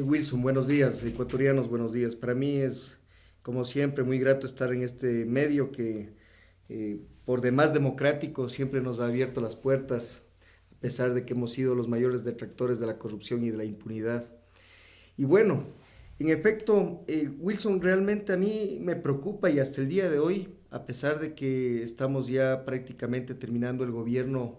Wilson, buenos días, ecuatorianos, buenos días. Para mí es, como siempre, muy grato estar en este medio que, por demás democrático, siempre nos ha abierto las puertas, a pesar de que hemos sido los mayores detractores de la corrupción y de la impunidad. Y bueno, en efecto, Wilson, realmente a mí me preocupa y hasta el día de hoy, a pesar de que estamos ya prácticamente terminando el gobierno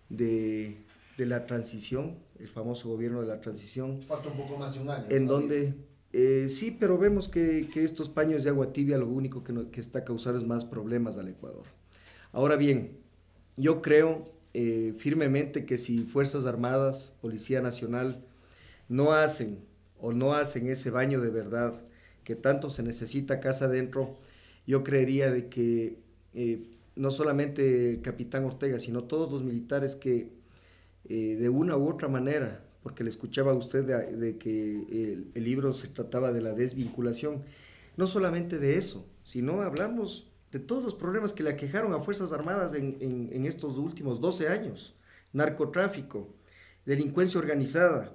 de, de la transición, el famoso gobierno de la transición, Falta un poco más de un año en todavía. donde sí, pero vemos que estos paños de agua tibia lo único que está causando es más problemas al Ecuador. Ahora bien, yo creo firmemente que si Fuerzas Armadas, Policía Nacional, no hacen o no hacen ese baño de verdad que tanto se necesita casa adentro, yo creería de que no solamente el capitán Ortega, sino todos los militares que de una u otra manera, porque le escuchaba a usted de que el libro se trataba de la desvinculación, no solamente de eso, sino hablamos de todos los problemas que le aquejaron a Fuerzas Armadas en estos últimos 12 años. Narcotráfico, delincuencia organizada,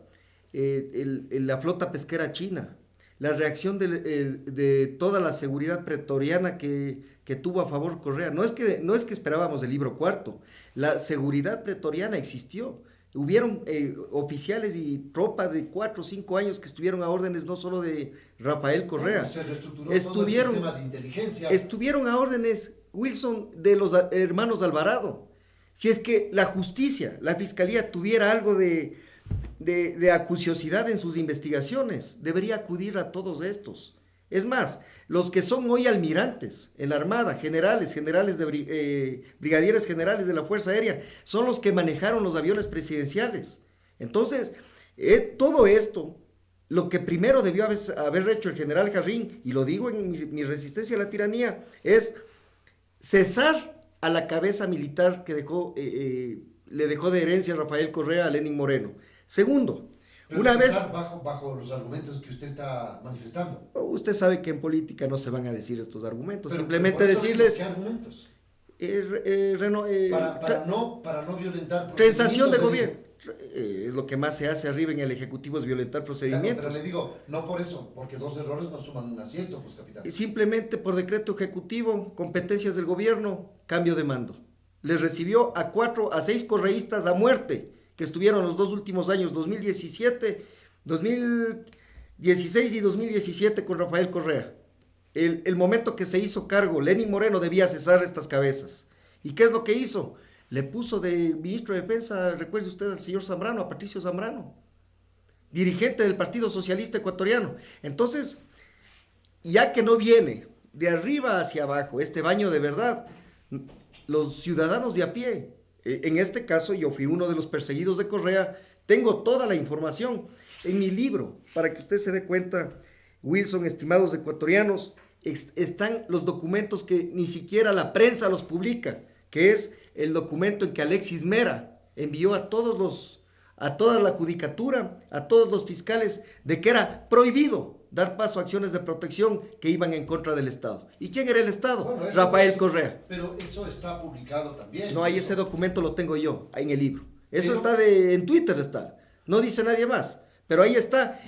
la flota pesquera china, la reacción de toda la seguridad pretoriana que tuvo a favor Correa. No es que esperábamos el libro cuarto, la seguridad pretoriana existió. Hubieron oficiales y tropa de 4 o 5 años que estuvieron a órdenes no solo de Rafael Bueno, Correa, se reestructuró todo el estuvieron, sistema de inteligencia. estuvieron a órdenes, Wilson, de los hermanos Alvarado. Si es que la justicia, la fiscalía tuviera algo de acuciosidad en sus investigaciones, debería acudir a todos estos. Es más, los que son hoy almirantes en la Armada, brigadieres generales de la Fuerza Aérea, son los que manejaron los aviones presidenciales. Entonces, todo esto, lo que primero debió haber hecho el general Jarrín, y lo digo en mi resistencia a la tiranía, es cesar a la cabeza militar que le dejó de herencia a Rafael Correa a Lenín Moreno. Segundo, Pero una vez, bajo los argumentos que usted está manifestando. usted sabe que en política no se van a decir estos argumentos, Pero simplemente por eso digo, decirles ¿qué argumentos? Para no violentar transación de procedimientos, le gobierno. digo. Es lo que más se hace arriba en el Ejecutivo, es violentar Claro, pero procedimientos. le digo, no por eso, porque dos errores no suman un acierto, pues capitán. Simplemente por decreto ejecutivo, competencias del gobierno, cambio de mando. Les recibió a 6 correístas a muerte que estuvieron los dos últimos años, 2016 y 2017 con Rafael Correa. El momento que se hizo cargo, Lenín Moreno debía cesar estas cabezas. ¿Y qué es lo que hizo? Le puso de ministro de Defensa, recuerde usted al señor Zambrano, a Patricio Zambrano, dirigente del Partido Socialista Ecuatoriano. Entonces, ya que no viene de arriba hacia abajo este baño de verdad, los ciudadanos de a pie, en este caso yo fui uno de los perseguidos de Correa, tengo toda la información en mi libro, para que usted se dé cuenta, Wilson, estimados ecuatorianos, están los documentos que ni siquiera la prensa los publica, que es el documento en que Alexis Mera envió a toda la judicatura, a todos los fiscales, de que era prohibido dar paso a acciones de protección que iban en contra del Estado. ¿Y quién era el Estado? Bueno, Rafael Correa. pero eso está publicado también. No, ahí ese documento lo tengo yo, ahí en el libro. Eso Pero, está en Twitter está. No dice nadie más. Pero ahí está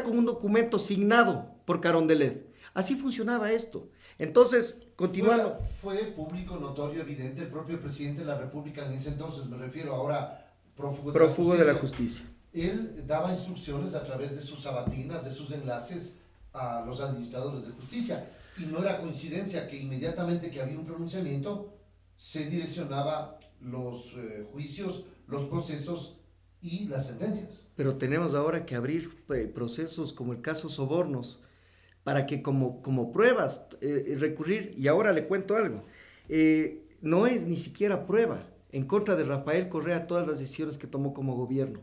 con un documento signado por Carondelet. Así funcionaba esto. Entonces, continuando. fue público, notorio, evidente, el propio presidente de la República en ese entonces, me refiero ahora Prófugo de la justicia. Él daba instrucciones a través de sus sabatinas, de sus enlaces a los administradores de justicia. Y no era coincidencia que inmediatamente que había un pronunciamiento se direccionaba los juicios, los procesos y las sentencias. Pero tenemos ahora que abrir procesos como el caso Sobornos para que como pruebas recurrir, y ahora le cuento algo, no es ni siquiera prueba en contra de Rafael Correa todas las decisiones que tomó como gobierno.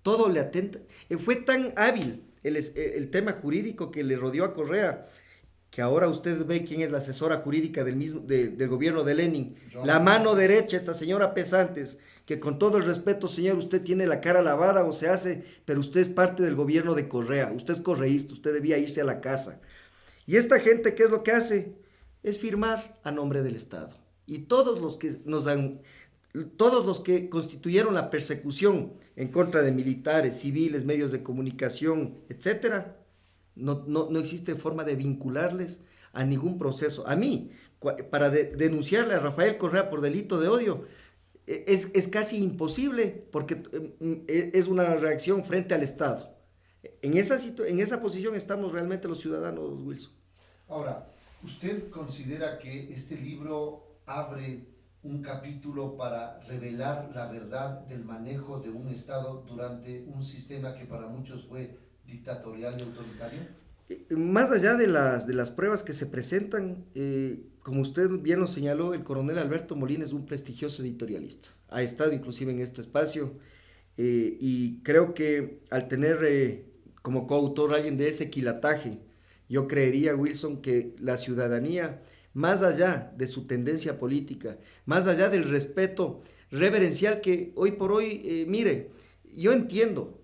Todo le atenta. Fue tan hábil el tema jurídico que le rodeó a Correa, que ahora usted ve quién es la asesora jurídica del gobierno de Lenin, la mano derecha, esta señora Pesantes, que con todo el respeto, señor, usted tiene la cara lavada o se hace, pero usted es parte del gobierno de Correa, usted es correísta, usted debía irse a la casa. Y esta gente, ¿qué es lo que hace? Es firmar a nombre del Estado. Y todos los que todos los que constituyeron la persecución en contra de militares, civiles, medios de comunicación, etcétera, no existe forma de vincularles a ningún proceso. A mí, para denunciarle a Rafael Correa por delito de odio, es casi imposible porque es una reacción frente al Estado. En esa posición estamos realmente los ciudadanos, Wilson. Ahora, ¿usted considera que este libro abre un capítulo para revelar la verdad del manejo de un Estado durante un sistema que para muchos fue dictatorial y autoritario? Más allá de las pruebas que se presentan, como usted bien lo señaló, el coronel Alberto Molina es un prestigioso editorialista. Ha estado inclusive en este espacio y creo que al tener como coautor a alguien de ese quilataje, yo creería, Wilson, que la ciudadanía, más allá de su tendencia política, más allá del respeto reverencial que hoy por hoy, mire, yo entiendo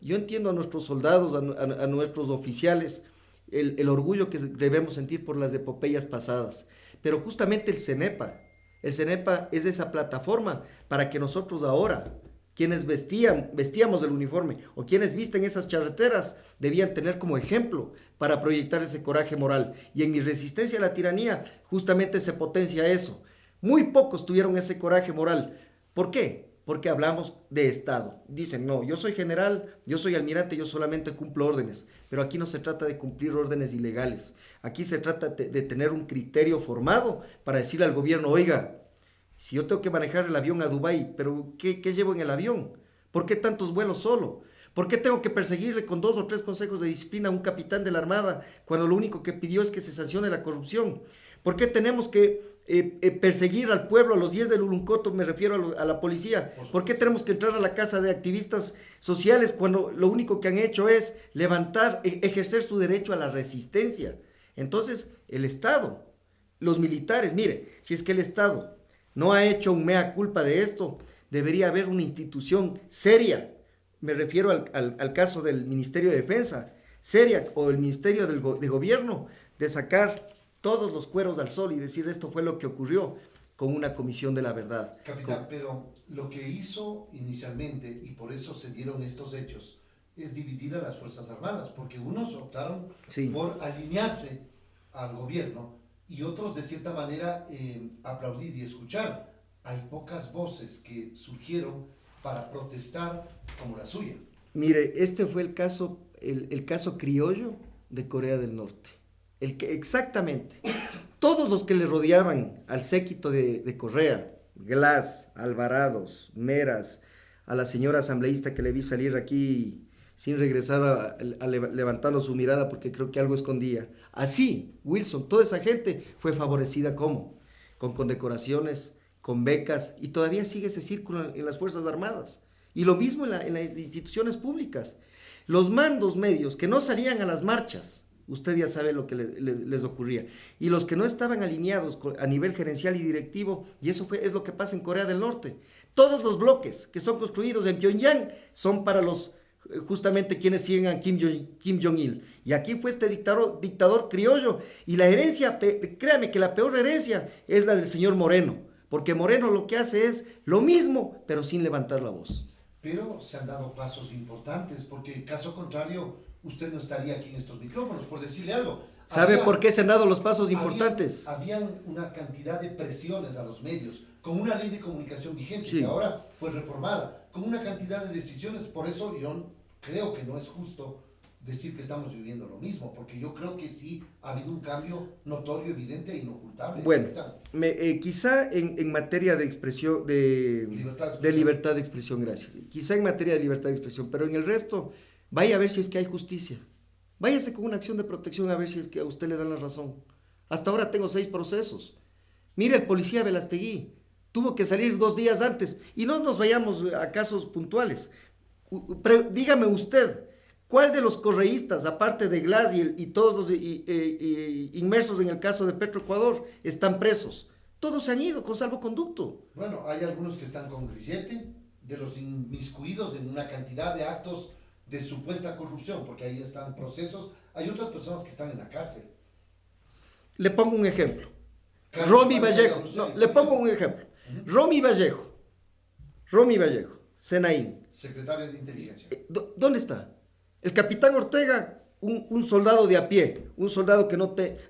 a nuestros soldados, a nuestros oficiales, el orgullo que debemos sentir por las epopeyas pasadas, pero justamente el CENEPA es esa plataforma para que nosotros ahora, quienes vestíamos el uniforme o quienes visten esas charreteras, debían tener como ejemplo para proyectar ese coraje moral. Y en mi resistencia a la tiranía, justamente se potencia eso. Muy pocos tuvieron ese coraje moral. ¿Por qué? Porque hablamos de Estado. Dicen, no, yo soy general, yo soy almirante, yo solamente cumplo órdenes. Pero aquí no se trata de cumplir órdenes ilegales. Aquí se trata de tener un criterio formado para decirle al gobierno, oiga, si yo tengo que manejar el avión a Dubái, pero ¿qué llevo en el avión? ¿Por qué tantos vuelos solo? ¿Por qué tengo que perseguirle con 2 o 3 consejos de disciplina a un capitán de la Armada cuando lo único que pidió es que se sancione la corrupción? ¿Por qué tenemos que perseguir al pueblo, a los 10 del Uluncoto, me refiero a la policía? ¿Por qué tenemos que entrar a la casa de activistas sociales cuando lo único que han hecho es levantar, ejercer su derecho a la resistencia? Entonces, el Estado, los militares, mire, si es que el Estado no ha hecho un mea culpa de esto, debería haber una institución seria, me refiero al caso del Ministerio de Defensa, seria, o el Ministerio de Gobierno, de sacar todos los cueros al sol y decir esto fue lo que ocurrió con una comisión de la verdad. Capitán, pero lo que hizo inicialmente, y por eso se dieron estos hechos, es dividir a las Fuerzas Armadas, porque unos optaron por alinearse al gobierno y otros de cierta manera aplaudir y escuchar. Hay pocas voces que surgieron para protestar como la suya. Mire, este fue el caso criollo de Corea del Norte. Exactamente. Todos los que le rodeaban al séquito de Correa, Glass, Alvarados, Meras, a la señora asambleísta que le vi salir aquí sin regresar levantando su mirada porque creo que algo escondía. Así, Wilson, toda esa gente fue favorecida ¿cómo? Con condecoraciones, con becas, y todavía sigue ese círculo en las Fuerzas Armadas. Y lo mismo en las instituciones públicas. Los mandos medios que no salían a las marchas, usted ya sabe lo que les ocurría. Y los que no estaban alineados a nivel gerencial y directivo, y eso es lo que pasa en Corea del Norte. Todos los bloques que son construidos en Pyongyang son para los justamente quienes siguen a Kim Jong-il. Y aquí fue este dictador criollo. Y la herencia, créame que la peor herencia es la del señor Moreno, porque Moreno lo que hace es lo mismo, pero sin levantar la voz. Pero se han dado pasos importantes, porque en caso contrario, usted no estaría aquí en estos micrófonos, por decirle algo. ¿Sabe por qué se han dado los pasos importantes? Habían una cantidad de presiones a los medios, con una ley de comunicación vigente, sí, que ahora fue reformada, con una cantidad de decisiones. Por eso yo creo que no es justo decir que estamos viviendo lo mismo, porque yo creo que sí ha habido un cambio notorio, evidente e inocultable. Bueno, quizá en materia de expresión, de libertad de expresión, gracias. Quizá en materia de libertad de expresión, pero en el resto, vaya a ver si es que hay justicia. Váyase con una acción de protección a ver si es que a usted le dan la razón. Hasta ahora tengo 6 procesos. Mire, el policía Velastegui tuvo que salir 2 días antes, y no nos vayamos a casos puntuales. Dígame usted, ¿cuál de los correístas, aparte de Glass y todos los inmersos en el caso de Petroecuador, están presos? Todos se han ido con salvoconducto. Bueno, hay algunos que están con grillete, de los inmiscuidos en una cantidad de actos de supuesta corrupción, porque ahí están procesos. Hay otras personas que están en la cárcel. Le pongo un ejemplo. Romy Vallejo. No, le pongo un ejemplo. Romy Vallejo Romy Vallejo, Senaín. Secretario de Inteligencia. ¿Dónde está? El capitán Ortega, un soldado de a pie, un soldado que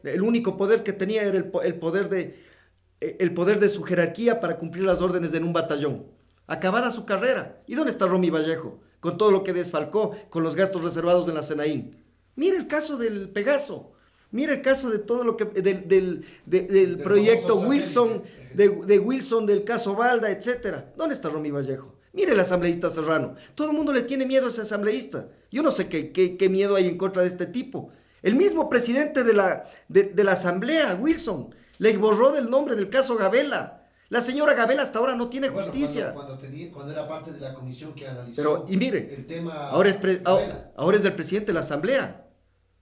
el único poder que tenía era el poder de su jerarquía para cumplir las órdenes en un batallón. Acabada su carrera. ¿Y dónde está Romy Vallejo? Con todo lo que desfalcó, con los gastos reservados en la Senaín. Mira el caso del Pegaso. Mira el caso de todo lo que del proyecto Wilson, de Wilson, del caso Balda, etcétera. ¿Dónde está Romy Vallejo? Mire el asambleísta Serrano. Todo el mundo le tiene miedo a ese asambleísta. Yo no sé qué miedo hay en contra de este tipo. El mismo presidente de la asamblea, Wilson, le borró del nombre del caso Gabela. La señora Gabela hasta ahora no tiene justicia. Cuando era parte de la comisión que analizó y mire, el tema ahora es el presidente de la asamblea.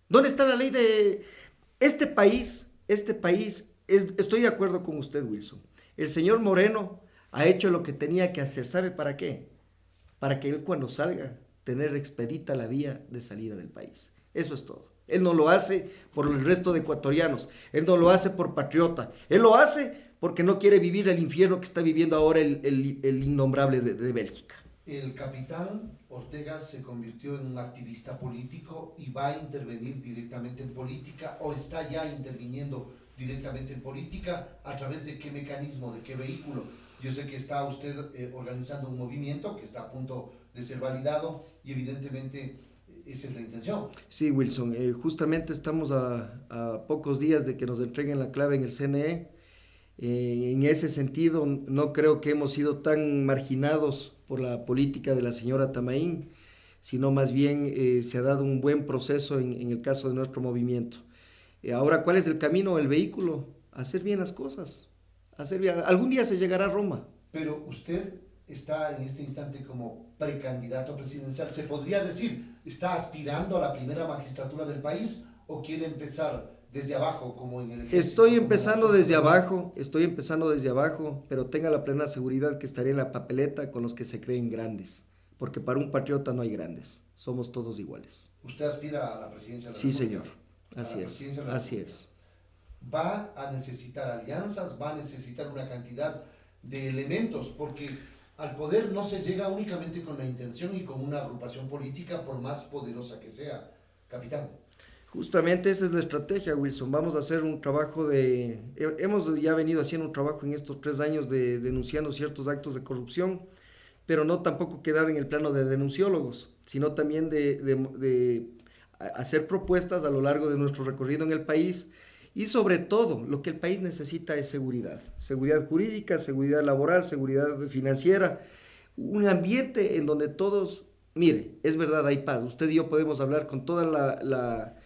¿Dónde está la ley de este país? Estoy de acuerdo con usted, Wilson. El señor Moreno ha hecho lo que tenía que hacer. ¿Sabe para qué? Para que él cuando salga, tener expedita la vía de salida del país. Eso es todo. Él no lo hace por el resto de ecuatorianos. Él no lo hace por patriota. Él lo hace porque no quiere vivir el infierno que está viviendo ahora el innombrable de Bélgica. El capitán Ortega se convirtió en un activista político y va a intervenir directamente en política o está ya interviniendo directamente en política. ¿A través de qué mecanismo, de qué vehículo? Yo sé que está usted organizando un movimiento que está a punto de ser validado y evidentemente esa es la intención. Sí, Wilson, justamente estamos a pocos días de que nos entreguen la clave en el CNE. En ese sentido, no creo que hemos sido tan marginados por la política de la señora Tamaín, sino más bien se ha dado un buen proceso en el caso de nuestro movimiento. Ahora, ¿cuál es el camino, el vehículo? Hacer bien las cosas. Algún día se llegará a Roma. Pero usted está en este instante como precandidato presidencial. ¿Se podría decir, está aspirando a la primera magistratura del país o quiere empezar desde abajo como en el ejército? Estoy empezando desde abajo, pero tenga la plena seguridad que estaré en la papeleta con los que se creen grandes, porque para un patriota no hay grandes, somos todos iguales. ¿Usted aspira a la presidencia de la Sí, República? señor, así es. Va a necesitar alianzas, va a necesitar una cantidad de elementos, porque al poder no se llega únicamente con la intención y con una agrupación política, por más poderosa que sea, capitán. Justamente esa es la estrategia, Wilson. Vamos a hacer un trabajo hemos ya venido haciendo un trabajo en estos 3 años denunciando ciertos actos de corrupción, pero no tampoco quedar en el plano de denunciólogos, sino también de hacer propuestas a lo largo de nuestro recorrido en el país. Y sobre todo, lo que el país necesita es seguridad. Seguridad jurídica, seguridad laboral, seguridad financiera. Un ambiente en donde todos, mire, es verdad, hay paz. Usted y yo podemos hablar con toda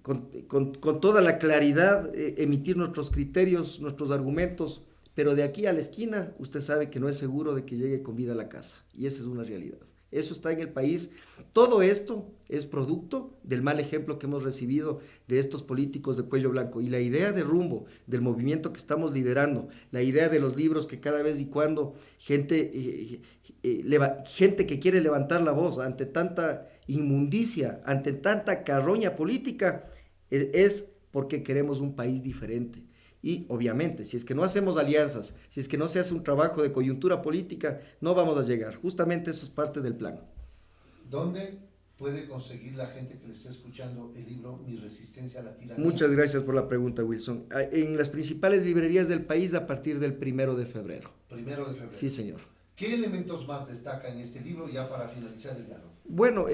con toda la claridad, emitir nuestros criterios, nuestros argumentos, pero de aquí a la esquina usted sabe que no es seguro de que llegue con vida a la casa. Y esa es una realidad. Eso está en el país. Todo esto es producto del mal ejemplo que hemos recibido de estos políticos de cuello blanco. Y la idea de rumbo del movimiento que estamos liderando, la idea de los libros que cada vez y cuando gente que quiere levantar la voz ante tanta inmundicia, ante tanta carroña política, es porque queremos un país diferente. Y obviamente, si es que no hacemos alianzas, si es que no se hace un trabajo de coyuntura política, no vamos a llegar. Justamente eso es parte del plan. ¿Dónde puede conseguir la gente que le esté escuchando el libro Mi resistencia a la tiranía? Muchas gracias por la pregunta, Wilson. En las principales librerías del país a partir del 1 de febrero. 1 de febrero. Sí, señor. ¿Qué elementos más destaca en este libro ya para finalizar el diálogo? Bueno,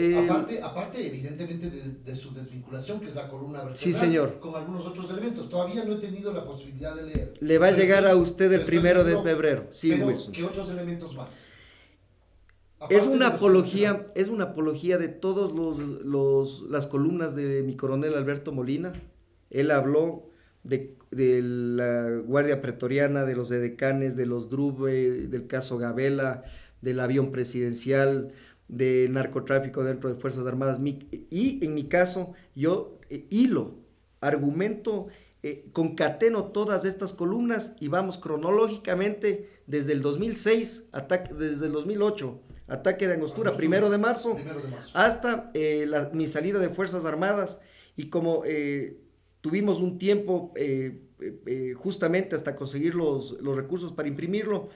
aparte evidentemente de su desvinculación, que es la columna vertebral, sí, señor, con algunos otros elementos. Todavía no he tenido la posibilidad de leer. Le va a llegar a usted el 1 de febrero. Sí, pero, Wilson. ¿qué otros elementos más? Es una apología de todas las columnas de mi coronel Alberto Molina. Él habló de la Guardia Pretoriana, de los edecanes, de los Drube, del caso Gabela, del avión presidencial, de narcotráfico dentro de Fuerzas Armadas. Y en mi caso, yo argumento, concateno todas estas columnas y vamos cronológicamente desde el 2006, desde el 2008, ataque de Angostura, 1 de marzo, hasta mi salida de Fuerzas Armadas. Y como tuvimos un tiempo justamente hasta conseguir los recursos para imprimirlo,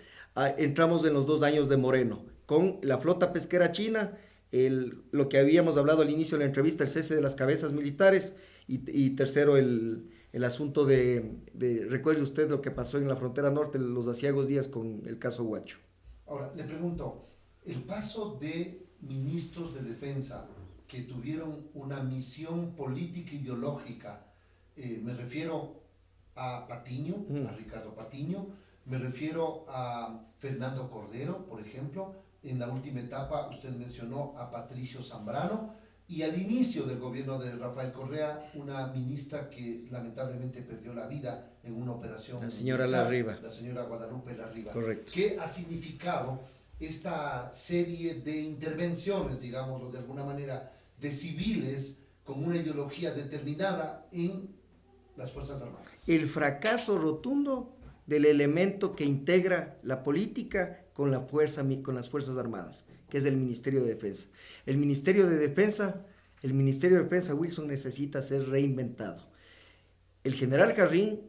entramos en los 2 años de Moreno, con la flota pesquera china, lo que habíamos hablado al inicio de la entrevista, el cese de las cabezas militares, y tercero, el asunto recuerde usted lo que pasó en la frontera norte, los aciagos días con el caso Huacho. Ahora, le pregunto, el paso de ministros de defensa que tuvieron una misión política ideológica, me refiero a Patiño, a Ricardo Patiño, me refiero a Fernando Cordero, por ejemplo, en la última etapa usted mencionó a Patricio Zambrano, y al inicio del gobierno de Rafael Correa, una ministra que lamentablemente perdió la vida en una operación La señora militar, Larriba. la señora Guadalupe Larriba. Correcto. ¿Qué ha significado esta serie de intervenciones, digámoslo de alguna manera, de civiles con una ideología determinada en las Fuerzas Armadas? El fracaso rotundo del elemento que integra la política con las Fuerzas Armadas, que es el Ministerio de Defensa. El Ministerio de Defensa, Wilson, necesita ser reinventado. El general Jarrín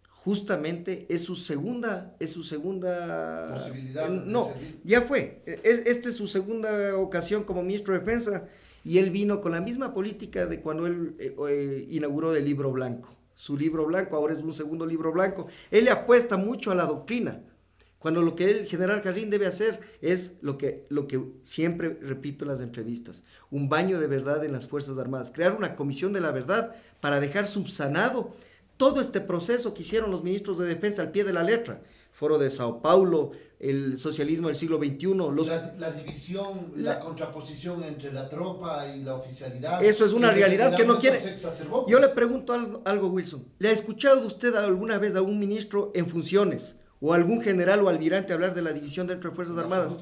justamente es su segunda posibilidad. No, ya fue. Esta es su segunda ocasión como ministro de Defensa, y él vino con la misma política de cuando él inauguró el libro blanco. Su libro blanco, ahora es un segundo libro blanco. Él le apuesta mucho a la doctrina, cuando lo que el general Jarrín debe hacer es lo que siempre repito en las entrevistas: un baño de verdad en las Fuerzas Armadas, crear una comisión de la verdad para dejar subsanado todo este proceso que hicieron los ministros de defensa al pie de la letra. Foro de Sao Paulo, el socialismo del siglo XXI. La división, la contraposición entre la tropa y la oficialidad. Eso es una realidad que no quiere. Exacerbó. Yo le pregunto algo, Wilson. ¿Le ha escuchado usted alguna vez a un ministro en funciones o a algún general o almirante hablar de la división dentro de Fuerzas Armadas?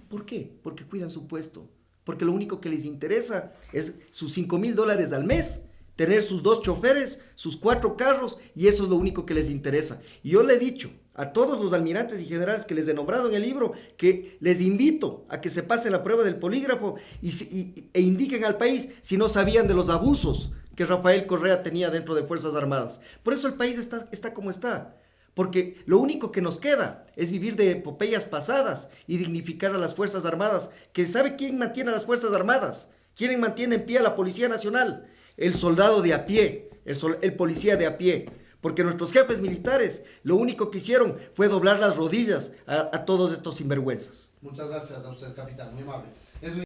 ¿Por qué? Porque cuidan su puesto. Porque lo único que les interesa es sus $5,000 al mes, tener sus 2 choferes, sus 4 carros, y eso es lo único que les interesa. Y yo le he dicho a todos los almirantes y generales que les he nombrado en el libro que les invito a que se pasen la prueba del polígrafo e indiquen al país si no sabían de los abusos que Rafael Correa tenía dentro de Fuerzas Armadas. Por eso el país está como está. Porque lo único que nos queda es vivir de epopeyas pasadas y dignificar a las Fuerzas Armadas. Que ¿sabe quién mantiene a las Fuerzas Armadas? ¿Quién mantiene en pie a la Policía Nacional? El soldado de a pie, el policía de a pie. Porque nuestros jefes militares lo único que hicieron fue doblar las rodillas a todos estos sinvergüenzas. Muchas gracias a usted, capitán, muy amable.